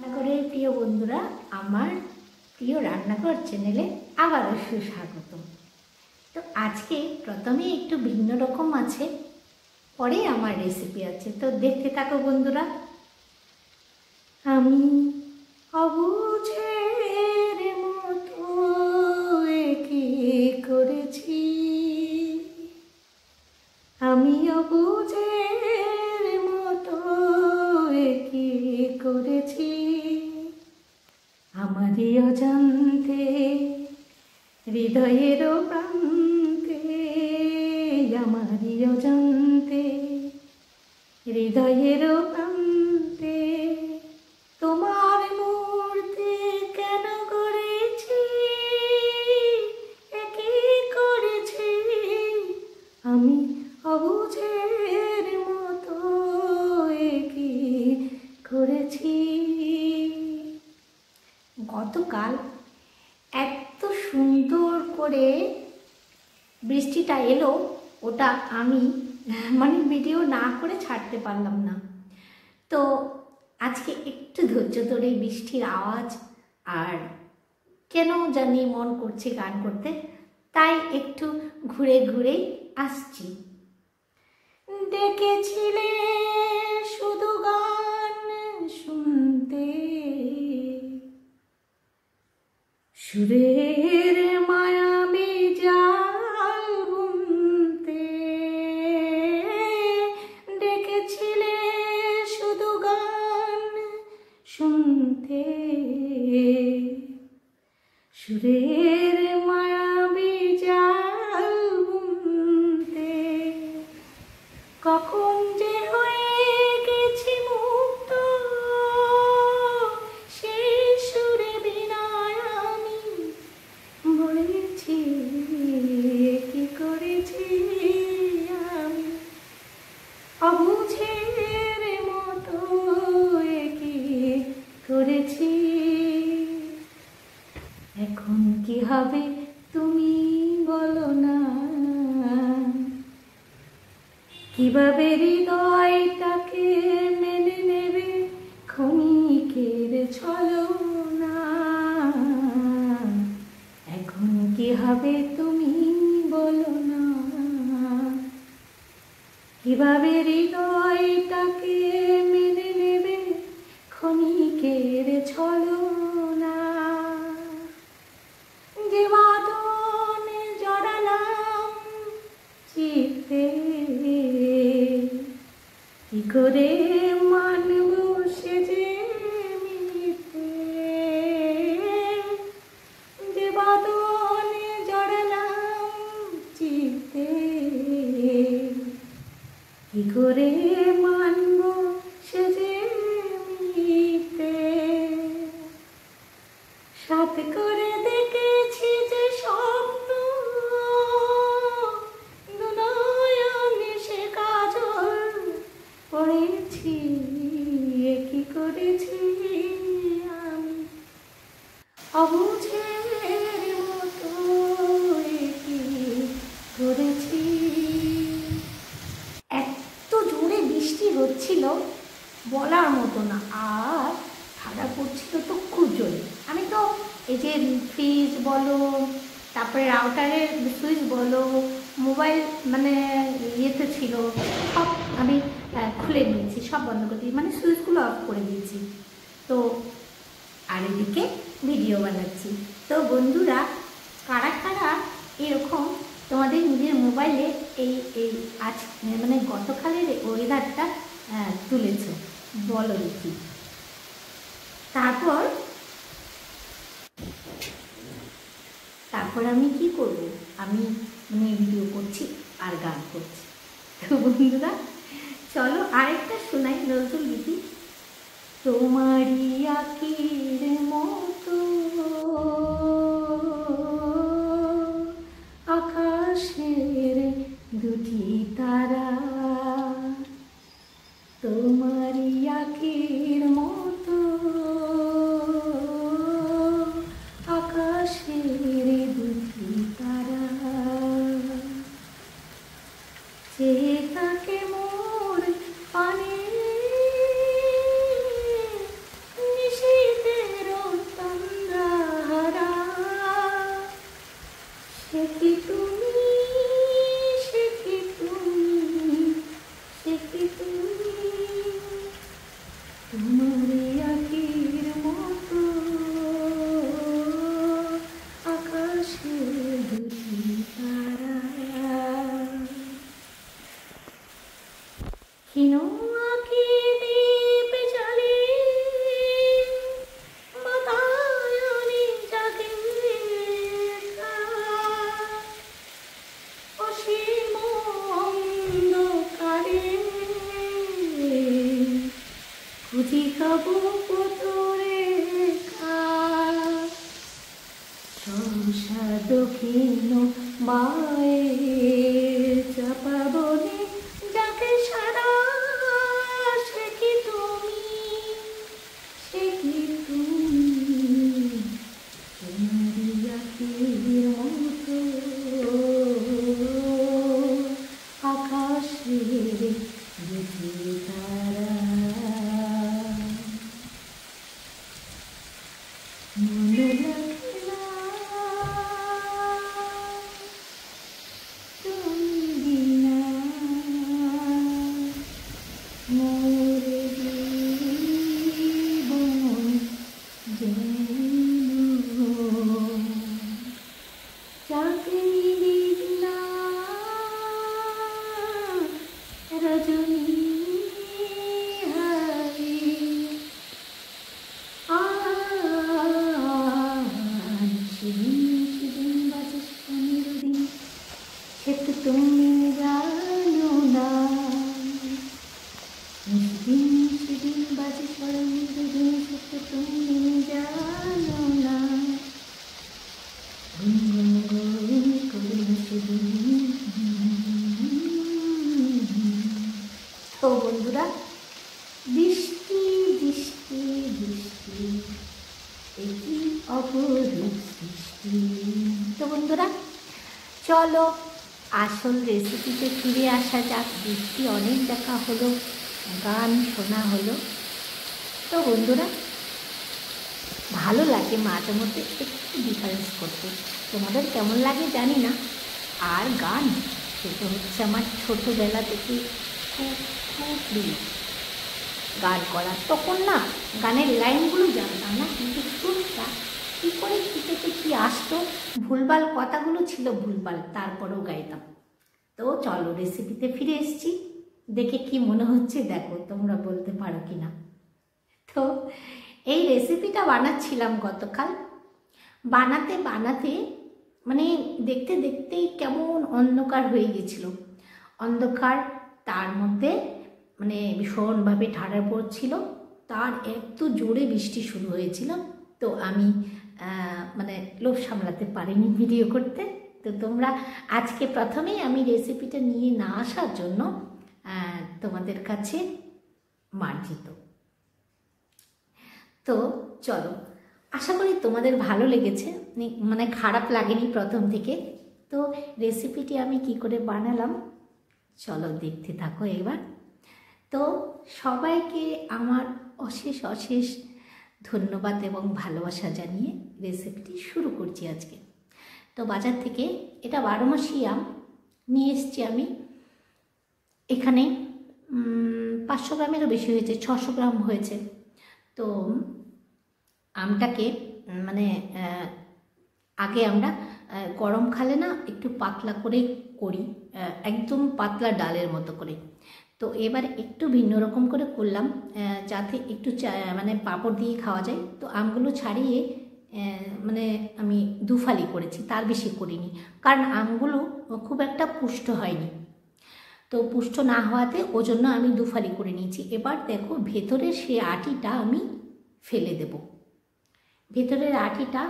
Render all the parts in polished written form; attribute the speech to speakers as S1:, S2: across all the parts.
S1: রান্নাঘরের প্রিয় বন্ধুরা, আমার প্রিয় রান্নাঘর চ্যানেলে আবারও সুস্বাগত। তো আজকে প্রথমে একটু ভিন্ন রকম আছে, পরে আমার রেসিপি আছে, তো দেখতে থাকো বন্ধুরা। আমি অবুঝের মতো কি করেছি, আমি অবুঝের মতো কি করেছি, আমারই অজান্তে হৃদয়ের প্রান্তে, আমারই অজান্তে হৃদয়ের প্রান্তে তোমার মূর্তি কেন করেছি, কি করেছি, আমি অবুঝের মতো কি করেছি। গতকাল এত সুন্দর করে বৃষ্টিটা এলো, ওটা আমি ভিডিও না করে ছাড়তে পারলাম না। তো আজকে একটু ধৈর্য ধরে বৃষ্টির আওয়াজ আর কেন জানি মন করছে গান করতে, তাই একটু ঘুরে ঘুরে আসছি। ডেকেছিলে শুধু গান শুনতে, সুরের মায়াবী জাল বুনতে, ডেকেছিলে শুধু গান শুনতে, সুরের মায়াবী জাল বুনতে, কখন যে হয়ে গেছি মুক্ত সেই সুরে বিনায় আমি বলেছি, কি করেছি, আমি অবুঝের মতো কি করেছি। এখন কি হবে তুমি বলো না, কিভাবে হৃদয়টাকে মেনে নেবে ক্ষণিকের ছলনা, এখন কি হবে তুমি বলো না, কিভাবে হৃদয়টাকে মেনে নেবে ক্ষণিকের ছলনা, যে বাঁধনে জড়ালাম চিত্তে, কি করে মানব সে যে মিথ্যে, যে বাঁধনে জড়ালাম চিত্তে, কি করে মানব সে যে মিথ্যে, সাথ করে দেখেছি যে স্বপ্ন, দুনয়নে সে কাজল পড়েছি, কি করেছি, আমি অবুঝের মতো কি করেছি। এত জোরে বৃষ্টি হচ্ছিল বলার মতো না, আর ঠান্ডা পড়ছিল তো খুব জোরে। আমি তো এই যে ফ্রিজ বলো, তারপরে রাউটারের সুইচ বলো, মোবাইল ইয়েতে ছিল, সব আমি খুলে নিয়েছি, সব বন্ধ করে দিয়েছি, সুইচগুলো অফ করে দিয়েছি। তো আর এদিকে ভিডিও বানাচ্ছি। তো বন্ধুরা, কারা কারা এরকম তোমাদের নিজের মোবাইলে এই এই আজ গতকালের ওয়েদারটা তুলেছ বলো দেখি। তারপর আমি কি করব, আমি ভিডিও করছি আর গান করছি। তো বন্ধুরা চলো আরেকটা শোনাই নজরুল গীতি। তোমারই আঁখির মতো আকাশের দুটি তারা, তোমারই আঁখির মতো আকাশের দুটি তারা, যে তাকে মোর পানে মিশে মায়ের চাপা বনে যাকে সারা, সে কি তুমি, সে কি তুমি, তোমারই আঁখির মতো আকাশে দেখি তারা, মনে লাগে না তুমি বিনা, মোর জীবন যেন চাকরি না রজনী হারি, সেদিন সেদিন বাজে শনির দিন, সে তো তুমি জানো না, সেদিন সেদিন বাজে শনির দিন, সে তো তুমি জানো না, গুনগুন করুন সেদিন। তো বন্ধুরা, বৃষ্টি বৃষ্টি বৃষ্টি একই অপরূপ সৃষ্টি। তো বন্ধুরা চলো আসল রেসিপিতে ফিরে আসা যাক। বৃষ্টি অনেক দেখা হলো, গান শোনা হলো। তো বন্ধুরা ভালো লাগে মাঝে মধ্যে একটু ডিফারেন্স করতে, তোমাদের কেমন লাগে জানি না। আর গান, সেটা হচ্ছে আমার ছোটোবেলা থেকে খুব খুব প্রিয় গান করা। তখন না গানের লাইনগুলো জানতাম না, কিন্তু সুরটা কী করে কী থেকে কী আসতো, ভুলভাল কথাগুলো ছিল ভুলভাল, তারপরেও গাইতাম। তো চলো রেসিপিতে ফিরে এসেছি, দেখে কি মনে হচ্ছে দেখো, তোমরা বলতে পারো কি না। তো এই রেসিপিটা বানাচ্ছিলাম গতকাল, বানাতে বানাতে মানে দেখতে দেখতেই কেমন অন্ধকার হয়ে গেছিল। অন্ধকার, তার মধ্যে মানে ভীষণভাবে ঠান্ডা পড়ছিল, তার এত জোরে বৃষ্টি শুরু হয়েছিল। তো আমি মানে লোভ সামলাতে পারিনি ভিডিও করতে। তো তোমরা আজকে প্রথমেই আমি রেসিপিটা নিয়ে না আসার জন্য তোমাদের কাছে মার্জিত। তো চলো, আশা করি তোমাদের ভালো লেগেছে, মানে খারাপ লাগেনি প্রথম থেকে। তো রেসিপিটি আমি কি করে বানালাম চলো দেখতে থাকো এবার। তো সবাইকে আমার অশেষ অশেষ ধন্যবাদ এবং ভালোবাসা জানিয়ে রেসিপিটি শুরু করছি আজকে। তো বাজার থেকে এটা 12 মাসি আম নিয়ে এসেছি আমি। এখানে 500 গ্রামেরও বেশি হয়েছে, 600 গ্রাম হয়েছে। তো আমটাকে মানে আগে আমরা গরমকালে না একটু পাতলা করে করি, একদম পাতলা ডালের মতো করে। তো এবার একটু ভিন্ন রকম করে করলাম, যাতে একটু মানে পাঁপড় দিয়ে খাওয়া যায়। তো আমগুলো ছাড়িয়ে মানে আমি দুফালি করেছি, তার বেশি করিনি, কারণ আমগুলো খুব একটা পুষ্ট হয়নি। তো পুষ্ট না হওয়াতে ওজন্য আমি দুফালি করে নিয়েছি। এবার দেখো ভেতরের সেই আটিটা আমি ফেলে দেব। ভেতরের আটিটা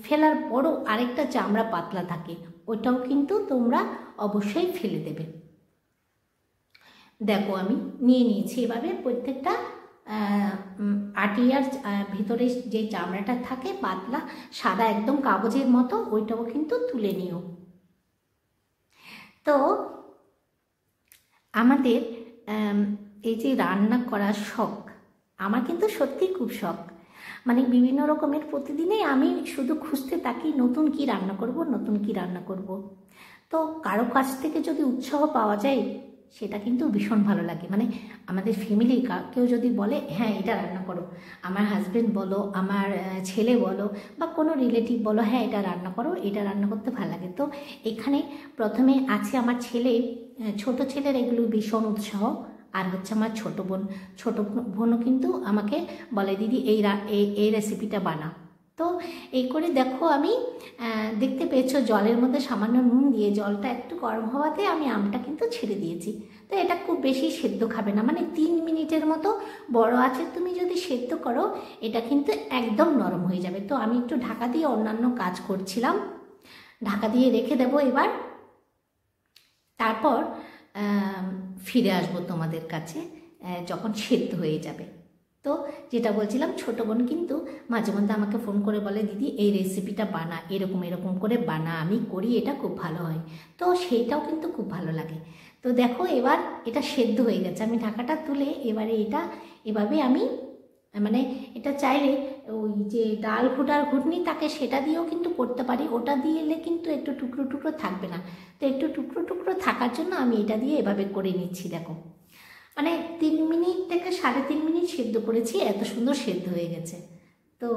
S1: ফেলার পরও আরেকটা চামড়া পাতলা থাকে, ওটাও কিন্তু তোমরা অবশ্যই ফেলে দেবে। দেখো আমি নিয়ে নিয়েছি এভাবে প্রত্যেকটা আটি, আর ভিতরে যে চামড়াটা থাকে পাতলা সাদা একদম কাগজের মতো, ওইটাও কিন্তু তুলে নিও। তো আমাদের এই যে রান্না করার শখ, আমার কিন্তু সত্যিই খুব শখ, মানে বিভিন্ন রকমের প্রতিদিনই আমি শুধু খুঁজতে থাকি নতুন কি রান্না করব, নতুন কি রান্না করব। তো কারো কাছ থেকে যদি উৎসাহ পাওয়া যায় সেটা কিন্তু ভীষণ ভালো লাগে। মানে আমাদের ফ্যামিলির কেউ যদি বলে হ্যাঁ এটা রান্না করো, আমার হাজব্যান্ড বলো, আমার ছেলে বলো, বা কোনো রিলেটিভ বলো হ্যাঁ এটা রান্না করো, এটা রান্না করতে ভালো লাগে। তো এখানে প্রথমে আছে আমার ছেলে, ছোট ছেলের এগুলো ভীষণ উৎসাহ। আর হচ্ছে আমার ছোটো বোনও কিন্তু আমাকে বলে দিদি এই রেসিপিটা বানা। তো এই করে দেখো আমি দেখতে পেয়েছো জলের মধ্যে সামান্য নুন দিয়ে জলটা একটু গরম হওয়াতে আমি আমটা কিন্তু ছেড়ে দিয়েছি। তো এটা খুব বেশি সেদ্ধ খাবে না, মানে 3 মিনিটের মতো বড় আছে তুমি যদি সেদ্ধ করো এটা কিন্তু একদম নরম হয়ে যাবে। তো আমি একটু ঢাকা দিয়ে অন্যান্য কাজ করছিলাম। ঢাকা দিয়ে রেখে দেবো এবার। তারপর ফিরে আসবো তোমাদের কাছে যখন সেদ্ধ হয়ে যাবে। তো যেটা বলছিলাম, ছোটো বোন কিন্তু মাঝে মধ্যে আমাকে ফোন করে বলে, দিদি এই রেসিপিটা বানা, এরকম এরকম করে বানা, আমি করি, এটা খুব ভালো হয়। তো সেইটাও কিন্তু খুব ভালো লাগে। তো দেখো এবার এটা সেদ্ধ হয়ে গেছে, আমি ঢাকাটা তুলে এবারে এটা এভাবে আমি মানে এটা চাইলে ওই যে ডাল ঘুটার ঘুটনি থাকে সেটা দিয়েও কিন্তু করতে পারি, ওটা দিলে কিন্তু একটু টুকরো টুকরো থাকবে না। তো একটু টুকরো টুকরো থাকার জন্য আমি এটা দিয়ে এভাবে করে নিচ্ছি। দেখো মানে 3 মিনিট থেকে 3.5 মিনিট সেদ্ধ করেছি, এত সুন্দর সেদ্ধ হয়ে গেছে। তো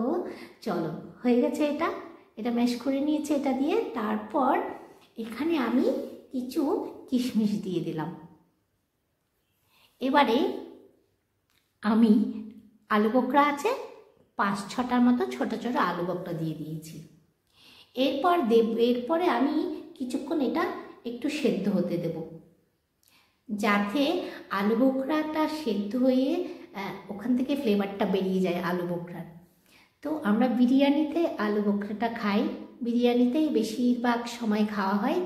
S1: চলো, হয়ে গেছে এটা ম্যাশ করে নিয়েছি এটা দিয়ে। তারপর এখানে আমি কিছু কিশমিশ দিয়ে দিলাম। এবারে আমি আলু বোখরা আছে 5-6টার মতো ছোটো ছোটো আলু বোখরা দিয়ে দিয়েছি। এরপরে আমি কিছুক্ষণ এটা একটু সেদ্ধ হতে দেব, যাতে আলু বোখরাটা সেদ্ধ হয়ে ওখান থেকে ফ্লেভারটা বেরিয়ে যায় আলু বোখরার। তো আমরা বিরিয়ানিতে আলু বোখরাটা খাই, বিরিয়ানিতেই বেশিরভাগ সময় খাওয়া হয়,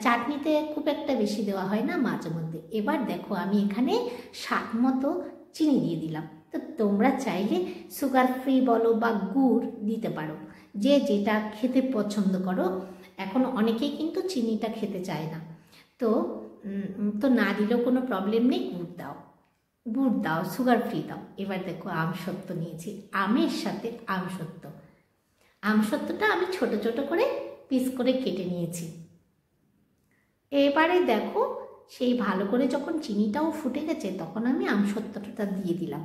S1: চাটনিতে খুব একটা বেশি দেওয়া হয় না, মাঝে মধ্যে। এবার দেখো আমি এখানে স্বাদ মতো চিনি দিয়ে দিলাম। তো তোমরা চাইলে সুগার ফ্রি বলো বা গুড় দিতে পারো, যে যেটা খেতে পছন্দ করো। এখন অনেকেই কিন্তু চিনিটা খেতে চায় না, তো না দিলেও কোনো প্রবলেম নেই, গুড় দাও, সুগার ফ্রি দাও। এবার দেখো আমসত্ত্ব নিয়েছি, আমের সাথে আমসত্ত্বটা আমি ছোট ছোট করে পিস করে কেটে নিয়েছি। এবারে দেখো সেই ভালো করে যখন চিনিটাও ফুটে গেছে, তখন আমি আমসত্ত্বটা দিয়ে দিলাম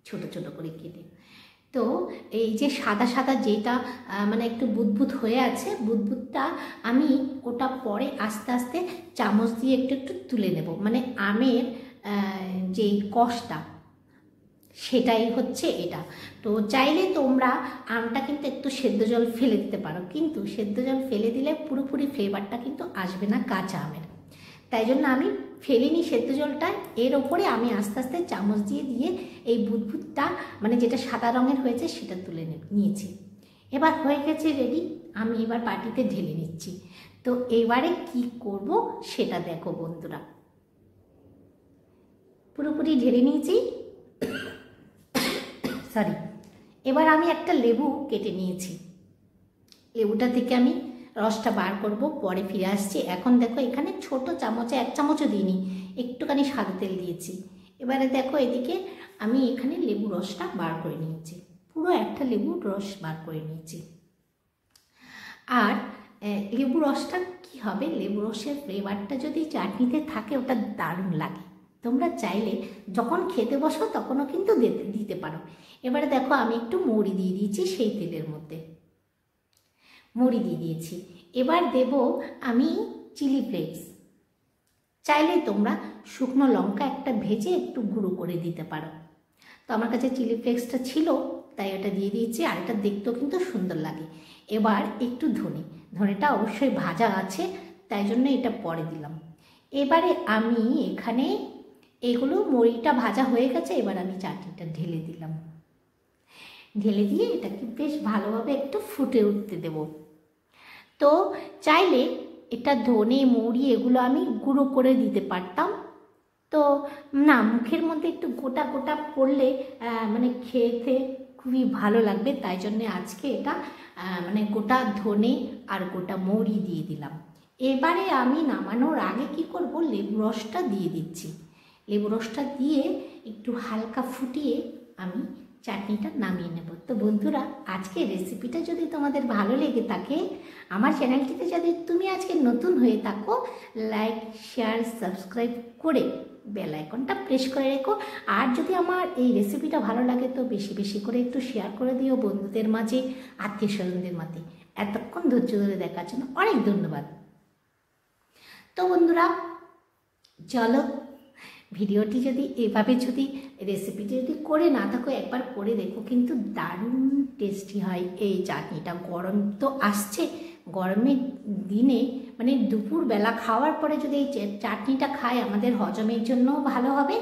S1: ছোট ছোট করে কেটে। তো এই যে সাদা সাদা যেটা মানে একটু বুদবুদ হয়ে আছে, বুদবুদটা আমি ওটা পরে আস্তে আস্তে চামচ দিয়ে একটু একটু তুলে নেব। মানে আমের যেই কষটা সেটাই হচ্ছে এটা। তো চাইলে তোমরা আমটা কিন্তু একটু সেদ্ধ জল ফেলে দিতে পারো, কিন্তু সেদ্ধ জল ফেলে দিলে পুরোপুরি ফ্লেভারটা কিন্তু আসবে না কাঁচা আমের। তাই জন্য আমি ফেলিনি সেদ্ধ জলটা, এর ওপরে আমি আস্তে আস্তে চামচ দিয়ে দিয়ে এই বুদবুদটা মানে যেটা সাদা রঙের হয়েছে সেটা তুলে নিয়েছি। এবার হয়ে গেছে রেডি, আমি এবার বাটিতে ঢেলে নিচ্ছি। তো এবারে কি করব সেটা দেখো বন্ধুরা, পুরোপুরি ঢেলে নিয়েছি। সরি, এবার আমি একটা লেবু কেটে নিয়েছি, লেবুটা থেকে আমি রসটা বার করব, পরে ফিরে আসছি। এখন দেখো এখানে ছোট চামচে 1 চামচও দিইনি, একটুখানি সাদা তেল দিয়েছি। এবারে দেখো এদিকে আমি এখানে লেবু রসটা বার করে নিয়েছি, পুরো একটা লেবুর রস বার করে নিয়েছি। আর লেবু রসটা কি হবে, লেবু রসের ফ্লেভারটা যদি চাটনিতে থাকে ওটা দারুণ লাগে। তোমরা চাইলে যখন খেতে বসো তখনও কিন্তু দিতে পারো। এবারে দেখো আমি একটু মৌরি দিয়ে দিয়েছি সেই তেলের মধ্যে, মৌরি দিয়ে দিয়েছি। এবার দেব আমি চিলি ফ্লেক্স, চাইলে তোমরা শুকনো লঙ্কা একটা ভেজে একটু গুঁড়ো করে দিতে পারো। তো আমার কাছে চিলি ফ্লেক্সটা ছিল তাই ওটা দিয়ে দিয়েছি, আর এটা দেখতেও কিন্তু সুন্দর লাগে। এবার একটু ধনেটা অবশ্যই ভাজা আছে তাই জন্য এটা পরে দিলাম। এবারে আমি এখানে এগুলো মৌরিটা ভাজা হয়ে গেছে, এবার আমি চাটনিটা ঢেলে দিলাম, ঢেলে দিয়ে এটাকে বেশ ভালোভাবে একটু ফুটে উঠতে দেব। তো চাইলে এটা ধনে মৌরি এগুলো আমি গুঁড়ো করে দিতে পারতাম, তো না, মুখের মধ্যে একটু গোটা গোটা পড়লে মানে খেতে খুবই ভালো লাগবে, তাই জন্যে আজকে এটা মানে গোটা ধনে আর গোটা মৌরি দিয়ে দিলাম। এবারে আমি নামানোর আগে কি করব, লেবু রসটা দিয়ে দিচ্ছি। লেবু রসটা দিয়ে একটু হালকা ফুটিয়ে আমি চাটনিটা নামিয়ে নেব। তো বন্ধুরা, আজকে রেসিপিটা যদি তোমাদের ভালো লেগে থাকে, আমার চ্যানেলটিতে যদি তুমি আজকে নতুন হয়ে থাকো, লাইক শেয়ার সাবস্ক্রাইব করে বেল আইকনটা প্রেস করে রেখো। আর যদি আমার এই রেসিপিটা ভালো লাগে তো বেশি বেশি করে একটু শেয়ার করে দিও বন্ধুদের মাঝে, আত্মীয় স্বজনদের মাঝে। এতক্ষণ ধৈর্য ধরে দেখার জন্য অনেক ধন্যবাদ। তো বন্ধুরা চলো, ভিডিওটি যদি এভাবে যদি রেসিপিটি যদি করে না থাকো একবার করে দেখো, কিন্তু দারুণ টেস্টি হয় এই চাটনিটা। গরম তো আসছে, গরমের দিনে মানে দুপুরবেলা খাওয়ার পরে যদি এই চাটনিটা খাই আমাদের হজমের জন্যও ভালো হবে,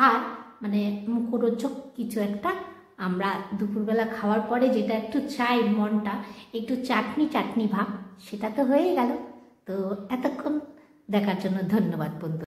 S1: আর মানে মুখরোচক কিছু একটা
S2: আমরা দুপুরবেলা খাওয়ার পরে যেটা একটু চাই মনটা, একটু চাটনি চাটনি ভাব, সেটা তো হয়ে গেল। তো এতক্ষণ দেখার জন্য ধন্যবাদ বন্ধু।